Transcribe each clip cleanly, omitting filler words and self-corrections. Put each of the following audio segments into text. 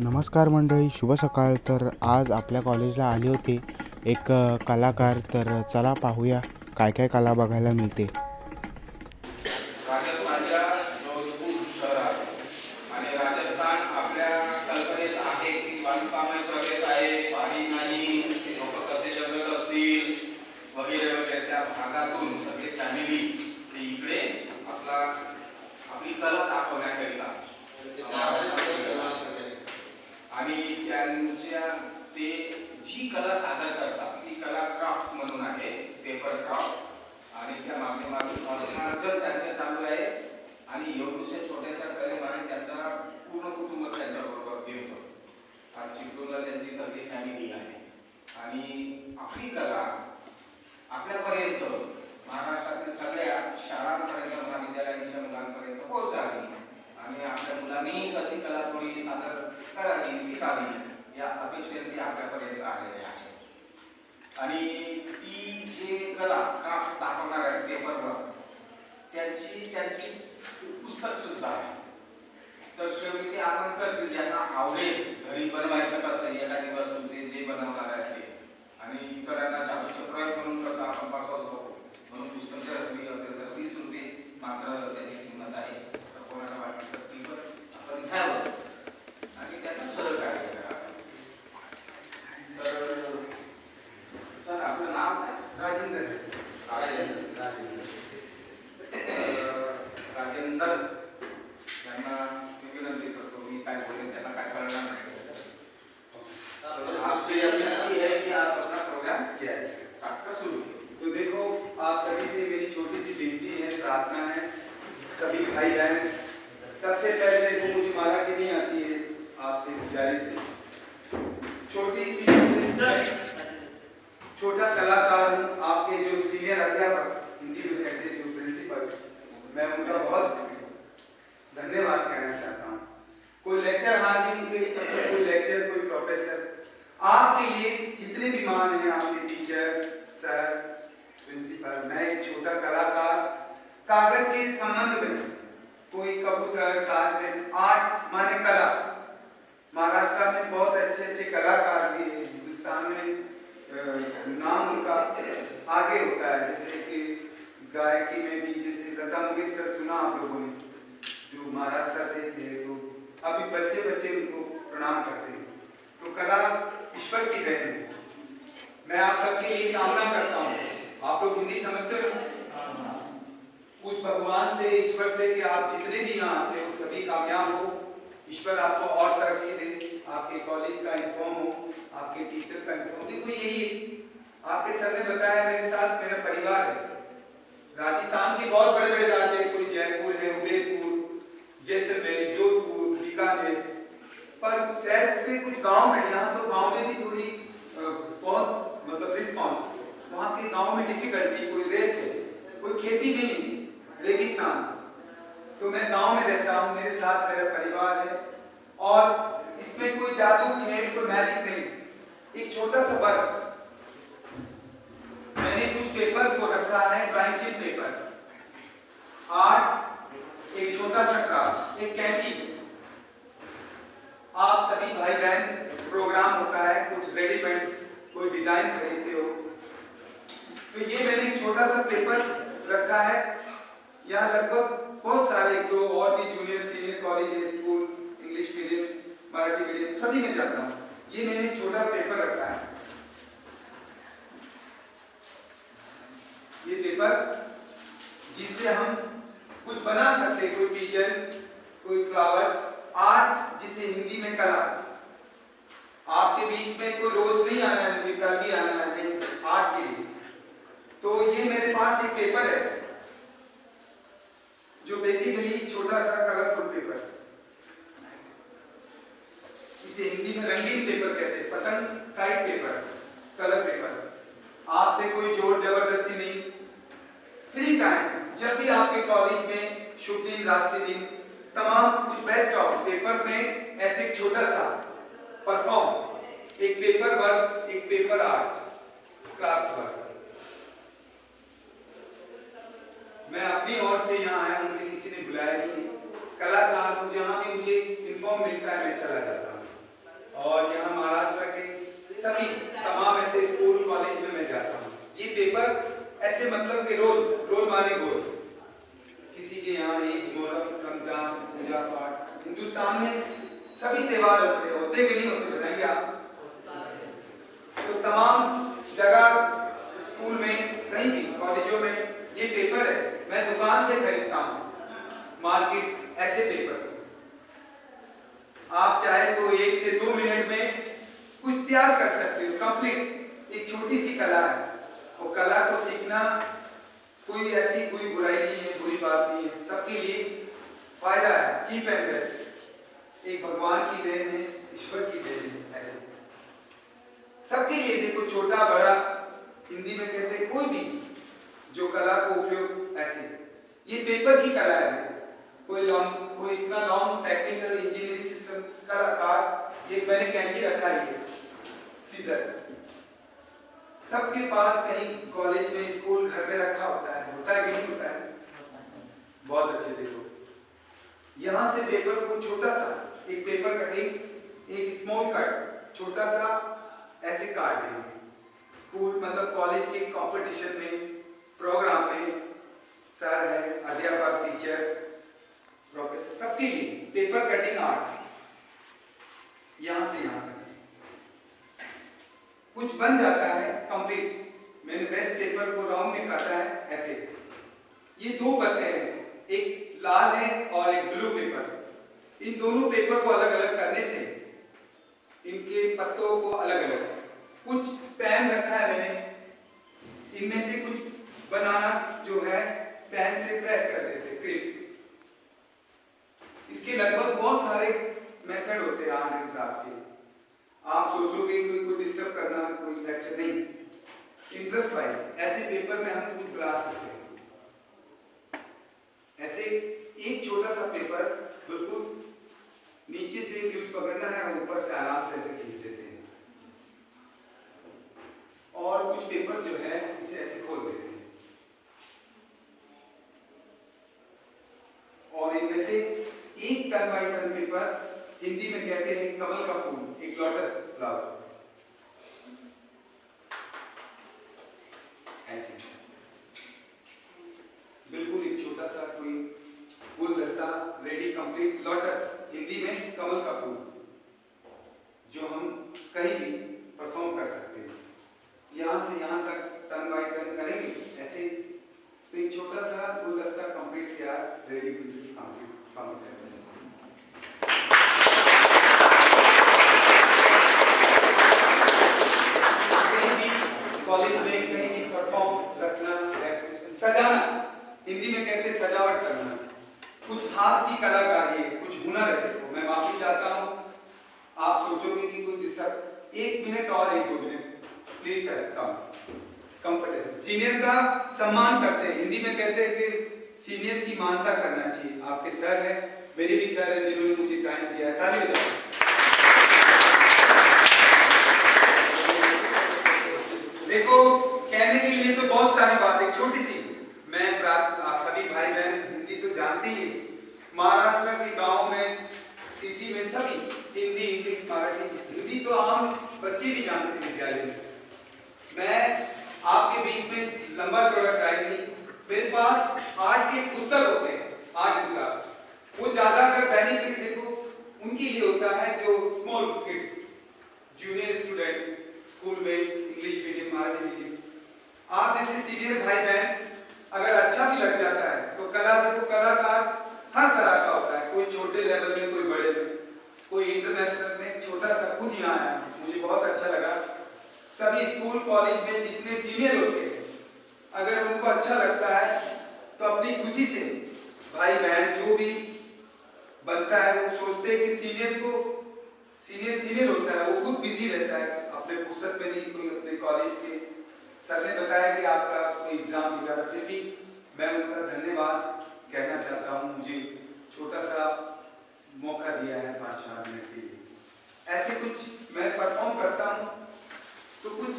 नमस्कार मंडळी, शुभ सकाळ. तर आज आपल्या कॉलेजला आले होते एक कलाकार. तर चला पाहूया काय काय कला बघायला मिळते. राजस्थानच्या जोधपूर शहरात आणि राजस्थान आपल्या कल्पनेत आहे की बांधकामय प्रदेश आहे, पाणी नाही, लोक कसे जगत असतील वगैरे वगैरे. त्या भागातून सगळे फॅमिली ते इकडे आपली कला दाखवण्याकरिता आणि त्यांच्या ते जी कला सादर करतात ती कला क्राफ्ट म्हणून आहे, पेपर क्राफ्ट. आणि त्या माध्यमातून अर्जन त्यांचं चालू आहे. आणि एवढ्याशा छोट्याशा कलेमाने त्यांचा पूर्ण कुटुंब त्यांच्याबरोबर फिरतो. आज चित्तूरला त्यांची सगळी फॅमिली आहे आणि आपली कला आपल्यापर्यंत महाराष्ट्रातील सगळ्या शाळांपर्यंत, महाविद्यालयांच्या मुलांपर्यंत पोहोचावी आणि आपल्या मुलांनी कशी कला थोडी सादर करावी, शिकावी या अपेक्षेने आपल्यापर्यंत आलेले आहे. आणि ती जे कला क्राफ्ट दाखवणार आहे पेपरवर, त्यांची त्यांची पुस्तक सुद्धा आहे. तर शेवटी ते आपण करतील ज्यांना आवडेल घरी बनवायचं कसं एखादी वस्तू ते जे बनवणार आहे ते, आणि इतरांना जादूचे प्रयोग म्हणून कसं आपण बसवतो म्हणून पुस्तक जर हवी असेल तर 30 रुपये मात्र त्याची किंमत आहे. तर कोणाला वाटलं तर ती पण आपण घ्यावं आणि त्यांना सरळ कार्य करावं. तर सर आपलं नाव काय? राजेंद्र. राजेंद्र यांना मी विनंती करतो, मी काय बोलेन त्यांना काय कळणार नाही. आपकी अपील है कि आप अपना प्रोग्राम आपका शुरू कीजिए. तो देखो, आप सभी से मेरी छोटी सी विनती है, प्रार्थना है, सभी भाई बहन, सबसे पहले देखो मुझे मराठी नहीं आती है, आपसे गुजारिश है, छोटी सी छोटा कलाकार हूँ। आपके जो सीनियर अध्यापक हिंदी में कहते हैं, जो प्रिंसिपल, मैं उनका बहुत धन्यवाद कहना चाहता हूँ। कोई लेक्चर हार्डिंग, कोई लेक्चर, कोई प्रोफेसर, आपके लिए जितने भी मान हैं, आपके टीचर, सर, प्रिंसिपल, मैं एक छोटा कलाकार, कागज के संबंध में कोई कबूतर, ताजमहल, आर्ट माने कला। महाराष्ट्र में बहुत अच्छे अच्छे कलाकार भी हैं, हिंदुस्तान में नाम उनका आगे होता है। जैसे कि गायकी में भी, जैसे लता मंगेशकर सुना आप लोगों ने, जो महाराष्ट्र से थे, तो अभी बच्चे बच्चे उनको प्रणाम करते हैं। तो कला ईश्वर की देन है। मैं आप सबके लिए कामना करता हूँ, आप लोग हिंदी समझते हो, उस भगवान से, ईश्वर से कि आप जितने भी यहाँ आते हो सभी कामयाब हो, ईश्वर आपको और तरक्की दे, आपके कॉलेज का इन्फॉर्म हो, आपके टीचर का इन्फॉर्म। देखो यही आपके सर ने बताया, मेरे साथ मेरा परिवार है। राजस्थान के बहुत बड़े बड़े राज्य हैं, कोई जयपुर है, उदयपुर, जैसलमेर, जोधपुर, बीकानेर, पर शहर से कुछ गांव है। यहाँ तो गांव में भी थोड़ी बहुत मतलब रिस्पॉन्स, वहाँ के गांव में डिफिकल्टी, कोई रेत है, कोई खेती नहीं, रेगिस्तान। तो मैं गांव में रहता हूँ, मेरे साथ मेरा परिवार है, और इसमें कोई जादू खेल, कोई मैजिक नहीं, एक छोटा सा वर्क। मैंने कुछ पेपर को रखा है, ड्राइंग शीट पेपर, आर्ट, एक छोटा सा क्राफ्ट, एक कैंची। आप सभी भाई बहन, प्रोग्राम होता है, कुछ रेडीमेड, कोई डिजाइन खरीदते हो, तो ये मैंने एक छोटा सा पेपर रखा है। यहाँ लगभग बहुत सारे, एक दो और भी junior senior college, schools, English medium, Marathi medium, सभी में जाता हूँ। ये मैंने छोटा पेपर रखा है। ये पेपर जिनसे हम कुछ बना सकते, कोई पिजन, कोई फ्लावर्स, आर्ट, जिसे हिंदी में कला। आपके बीच में कोई रोज नहीं आना है, मुझे कल भी आना है, नहीं, आज के लिए। तो ये मेरे पास एक पेपर है जो बेसिकली छोटा सा कलरफुल पेपर, इसे हिंदी में रंगीन पेपर कहते हैं, पतंग टाइप पेपर, कलर पेपर। आपसे कोई जोर जबरदस्ती नहीं, फ्री टाइम, जब भी आपके कॉलेज में शुभ दिन, राष्ट्रीय दिन, तमाम कुछ बेस्ट ऑफ पेपर में ऐसे एक छोटा सा परफॉर्म, एक पेपर वर्क, एक पेपर आर्ट, क्राफ्ट वर्क। मैं अपनी ओर से यहाँ आया हूँ, मुझे किसी ने बुलाया नहीं, कलाकार हूँ, जहाँ भी मुझे इन्फॉर्म मिलता है मैं चला जाता हूँ। और यहाँ महाराष्ट्र के सभी तमाम ऐसे स्कूल कॉलेज में मैं जाता हूँ। ये पेपर ऐसे मतलब कि रोल माने गोल, किसी के यहाँ ईद, मोहर्रम, रमजान, पूजा पाठ, हिंदुस्तान में सभी त्योहार होते कि नहीं होते, बताएंगे आप? तो तमाम जगह स्कूल में, कहीं भी कॉलेजों में ये पेपर है, मैं दुकान से खरीदता हूँ, मार्केट ऐसे पेपर। आप चाहे तो 1 से 2 मिनट में कुछ तैयार कर सकते हो, कंप्लीट। एक छोटी सी कला है, और कला को सीखना कोई ऐसी कोई बुराई नहीं है, बुरी बात नहीं है, सबके लिए फायदा है, चीप एंड बेस्ट। एक भगवान की देन है, ईश्वर की देन है, ऐसे सबके लिए। देखो छोटा बड़ा, हिंदी में कहते हैं कोई भी जो कला को उपयोग, ऐसे ये पेपर की कला है। कोई इतना लॉन्ग टेक्निकल इंजीनियरिंग सिस्टम कलाकार, ये मैंने कैंची रखा है, ये सीजर सबके पास कहीं कॉलेज में, स्कूल, घर में रखा होता है कि नहीं होता है? बहुत अच्छे। देखो यहां से पेपर को छोटा सा, एक पेपर कटिंग, एक स्मॉल कट, छोटा सा ऐसे काट देंगे। स्कूल मतलब कॉलेज के कंपटीशन में, प्रोग्राम में सर है, अध्यापक, टीचर्स, प्रोफेसर, सबके लिए पेपर कटिंग आर्ट, यहां से यहां तक कुछ बन जाता है कंप्लीट। मैंने बेस्ट पेपर को राउंड में काटा है ऐसे। ये 2 पत्ते हैं, एक लाल है और एक ब्लू पेपर। इन दोनों पेपर को अलग अलग करने से इनके पत्तों को अलग अलग, कुछ पेन रखा है मैंने, इनमें से कुछ बनाना जो है पेन से प्रेस कर देते, क्रिप। इसके लगभग बहुत सारे मेथड होते हैं आर्ट एंड क्राफ्ट के। आप सोचोगे कोई डिस्टर्ब करना, कोई लेक्चर नहीं, इंटरेस्ट वाइज ऐसे पेपर में हम कुछ बना सकते हैं। ऐसे एक छोटा सा पेपर, बिल्कुल नीचे से न्यूज पकड़ना है, ऊपर से आराम से ऐसे खींच देते हैं, और कुछ पेपर जो है इसे ऐसे खोल देते हैं, और इनमें से एक ton by ton papers, Hindi में कहते हैं कमल का फूल, एक लोटस फ्लावर, ऐसे बिल्कुल एक छोटा सा कोई गुलदस्ता रेडी, कंप्लीट लोटस, हिंदी में कमल का फूल, जो हम कहीं भी परफॉर्म कर सकते हैं। यहां से यहां तक टन बाई टन करेंगे ऐसे, तो एक छोटा सा गुलदस्ता कंप्लीट किया, रेडी कंप्लीट फॉर्म करते हैं। कॉलेज में कहीं भी परफॉर्म रखना, सजाना, हिंदी में कहते हैं सजावट करना, कुछ हाथ की कलाकारी है, कुछ हुनर है। तो मैं माफी चाहता हूँ, आप सोचोगे कि कोई डिस्टर्ब, 1 मिनट और 1-2 minute please sir, comfortable. Senior का सम्मान करते हैं, हिंदी में कहते हैं कि सीनियर की मानता करना चाहिए। आपके सर है, मेरे भी सर है जिन्होंने मुझे टाइम दिया है, ताली बजाओ। देखो कहने के लिए तो बहुत सारी बातें, छोटी सी मैं आप सभी भाई बहन हिंदी तो जानते ही, महाराष्ट्र के गांव में, सिटी में सभी हिंदी, इंग्लिश, मराठी, हिंदी तो आम बच्चे भी जानते हैं विद्यालय में। मैं आपके बीच में लंबा चौड़ा टाइम नहीं, मेरे पास आर्ट के पुस्तक होते हैं, आर्ट एंड क्राफ्ट, वो ज्यादातर बेनिफिट देखो उनके लिए होता है जो small kids, junior student, school में इंग्लिश मीडियम, मराठी मीडियम। आप जैसे सीनियर भाई बहन अगर अच्छा भी लग जाता है तो कला, देखो कलाकार हर तरह का होता है, कोई छोटे लेवल में, कोई बड़े में, कोई इंटरनेशनल में। छोटा सा खुद यहाँ आया, मुझे बहुत अच्छा लगा। सभी स्कूल कॉलेज में जितने सीनियर होते हैं, अगर उनको अच्छा लगता है तो अपनी खुशी से भाई बहन जो भी बनता है, वो सोचते हैं कि सीनियर को, सीनियर होता है, वो खुद बिजी रहता है अपने फुर्सत में, नहीं कोई अपने कॉलेज के सर ने बताया कि आपका कोई एग्जाम वगैरह, फिर भी मैं उनका धन्यवाद कहना चाहता हूँ, मुझे छोटा सा मौका दिया है 5-4 मिनट के लिए। ऐसे कुछ मैं परफॉर्म करता हूँ, तो कुछ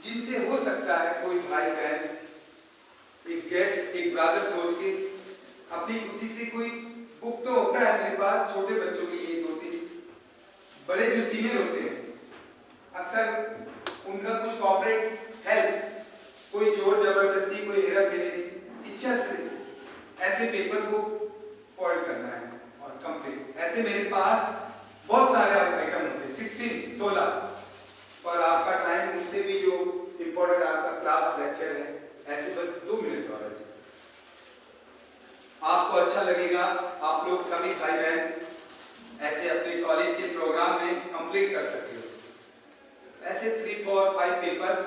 जिनसे हो सकता है कोई भाई बहन, एक गेस्ट, एक ब्रदर सोच के अपनी खुशी से, कोई बुक तो होता है मेरे पास छोटे बच्चों के लिए 2-3 बड़े जो सीनियर होते हैं अक्सर उनका कुछ कॉर्पोरेट हेल्प, कोई जोर जबरदस्ती, कोई हेरा फेरी नहीं, इच्छा से ऐसे पेपर को फॉल्ट करना है और कंप्लीट। ऐसे मेरे पास बहुत सारे आइटम होते हैं, 16 पर आपका टाइम मुझसे भी जो इम्पोर्टेंट आपका क्लास लेक्चर है, ऐसे बस 2 मिनट और ऐसे आपको अच्छा लगेगा। आप लोग सभी भाई बहन ऐसे अपने कॉलेज के प्रोग्राम में कंप्लीट कर सकते हो। ऐसे 3, 4, 5 पेपर्स,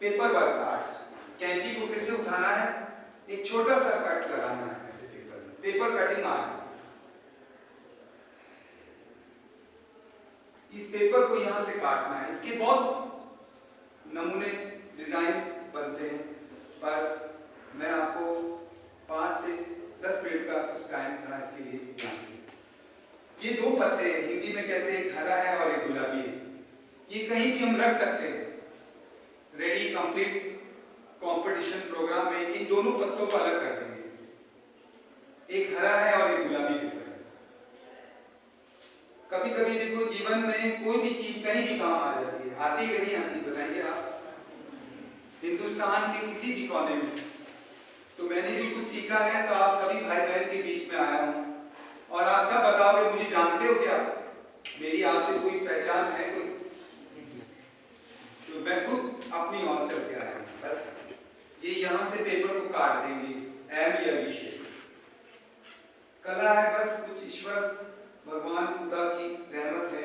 पेपर वर्क आर्ट, कैंची को फिर से उठाना है, एक छोटा सा कट लगाना है ऐसे पेपर में, पेपर कटिंग आर्ट। इस पेपर को यहां से काटना है। इसके बहुत नमूने डिजाइन बनते हैं, पर मैं आपको 5 से 10 मिनट का कुछ टाइम था इसके लिए। यहाँ से ये 2 पत्ते हैं, हिंदी में कहते हैं, एक हरा है और एक गुलाबी है। ये कहीं भी हम रख सकते हैं। रेडी कंप्लीट कंपटीशन प्रोग्राम में इन दोनों पत्तों को अलग कर देंगे, एक हरा है और एक गुलाबी पेपर है। कभी कभी देखो जीवन में कोई भी चीज कहीं भी काम आ जाती है, आती कि नहीं आती बताइए आप, हिंदुस्तान के किसी भी कोने में। तो मैंने भी कुछ सीखा है, तो आप सभी भाई बहन के बीच में आया हूं और आप सब बताओगे मुझे जानते हो क्या, मेरी आपसे कोई पहचान है कोई? तो मैं खुद अपनी ओर चल के आया हूं। बस ये यहां से पेपर को काट देंगे, एम या वी शेप। कला है बस कुछ ईश्वर भगवान खुदा की रहमत है,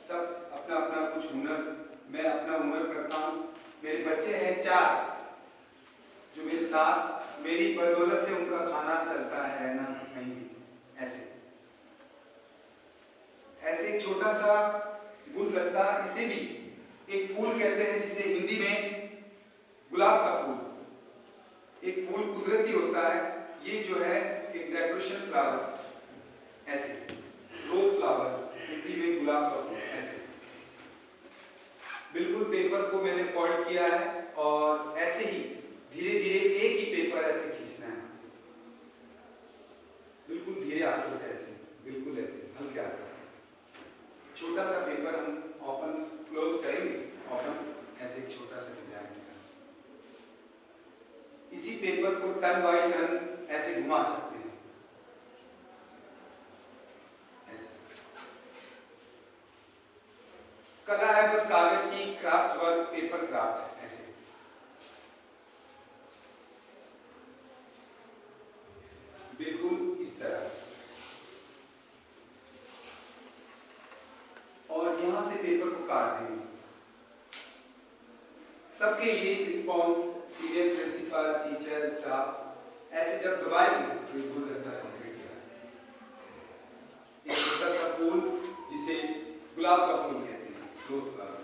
सब अपना अपना कुछ हुनर, मैं अपना हुनर करता हूं। मेरे बच्चे हैं 4 जो मेरे साथ, मेरी बदौलत से उनका खाना चलता है, रहना कहीं भी। ऐसे एक छोटा सा गुलदस्ता, इसे भी एक फूल कहते हैं, जिसे हिंदी में गुलाब का फूल। एक फूल कुदरती होता है, ये जो है एक डेकोरेशन फ्लावर, ऐसे रोज फ्लावर, हिंदी में गुलाब का फूल। ऐसे बिल्कुल पेपर को मैंने फोल्ड किया है और ऐसे ही धीरे धीरे एक ही पेपर ऐसे खींचना है, बिल्कुल धीरे हाथों से, ऐसे बिल्कुल ऐसे हल्के हाथों से। छोटा सा पेपर हम ओपन क्लोज करेंगे, ओपन ऐसे एक छोटा सा डिजाइन। इसी पेपर को टर्न बाय टर्न ऐसे घुमा सकते हैं, ऐसे। कला है बस कागज की, क्राफ्ट वर्क, पेपर क्राफ्ट, ऐसे। बिल्कुल इस तरह, और यहां से पेपर को काट देंगे। सबके लिए response, senior principal, teacher, staff, ऐसे जब दबाएंगे तो एक गुलदस्ता कंप्लीट किया। एक छोटा सा फूल जिसे गुलाब का फूल कहते हैं, रोज फ्लावर।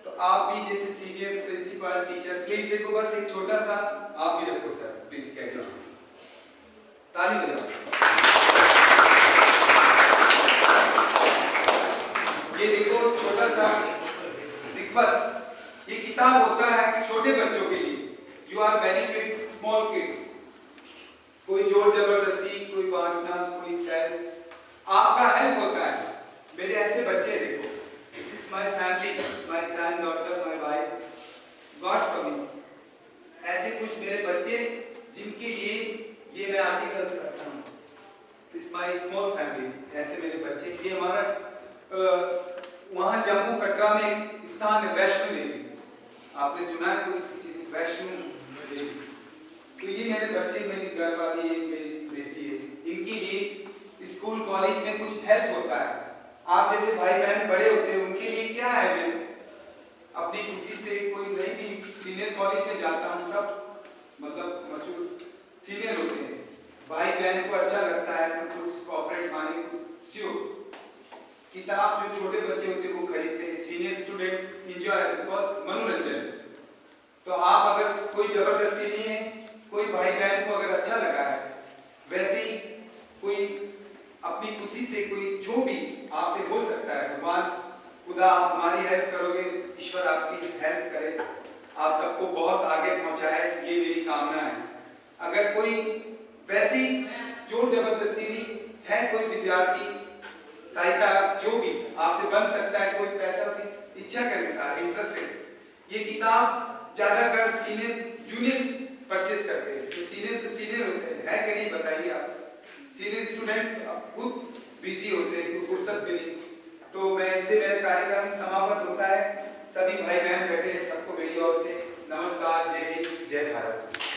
तो आप भी जैसे सीनियर प्रिंसिपल, टीचर, प्लीज देखो, बस एक छोटा सा आप भी रखो सर, प्लीज कैरी ऑन। ताली बजाओ। ये देखो छोटा सा रिक्वेस्ट, ये किताब होता है छोटे बच्चों के लिए, you are benefit small kids. कोई जोर जबरदस्ती, कोई बांटना, कोई चैल, आपका हेल्प होता है। मेरे ऐसे बच्चे देखो, this is my family, my son, daughter, my wife, God promise. ऐसे कुछ मेरे बच्चे जिनके लिए ये मैं आर्टिकल्स करता हूँ, दिस माय स्मॉल फैमिली, ऐसे मेरे बच्चे। ये हमारा वहाँ जम्मू कटरा में स्थान है वैष्णो देवी, आपने सुना है कोई किसी वैष्णो देवी? तो ये मेरे बच्चे, मेरी घर वाली है, मेरी बेटी है, इनके लिए स्कूल कॉलेज में कुछ हेल्प होता है। आप जैसे भाई बहन बड़े होते हैं, उनके लिए क्या है, मैं अपनी खुशी से कोई नहीं भी सीनियर कॉलेज में जाता हूँ, सब मतलब मशहूर सीनियर होते हैं, भाई बहन को अच्छा लगता है तो कुछ कॉर्पोरेट मानी सियो किताब जो छोटे बच्चे होते हैं वो खरीदते हैं, सीनियर स्टूडेंट एंजॉय बिकॉज मनोरंजन। तो आप अगर कोई जबरदस्ती नहीं है, कोई भाई बहन को अगर अच्छा लगा है, वैसे ही कोई अपनी खुशी से कोई जो भी आपसे हो सकता है, भगवान खुदा आप हमारी हेल्प करोगे, ईश्वर आपकी हेल्प करे, आप सबको बहुत आगे पहुंचाए, ये मेरी कामना है। अगर कोई वैसी जोर जबरदस्ती नहीं है, कोई विद्यार्थी सहायता जो भी आपसे बन सकता है, कोई पैसा फीस इच्छा के अनुसार इंटरेस्टेड। ये किताब ज्यादातर सीनियर जूनियर परचेस करते हैं, तो सीनियर होते हैं, है कि नहीं बताइए आप? सीनियर स्टूडेंट खुद बिजी होते हैं, फुर्सत भी नहीं। तो मैं इससे मेरा कार्यक्रम समाप्त होता है। सभी भाई बहन बैठे हैं, सबको मेरी ओर से नमस्कार, जय हिंद, जय भारत।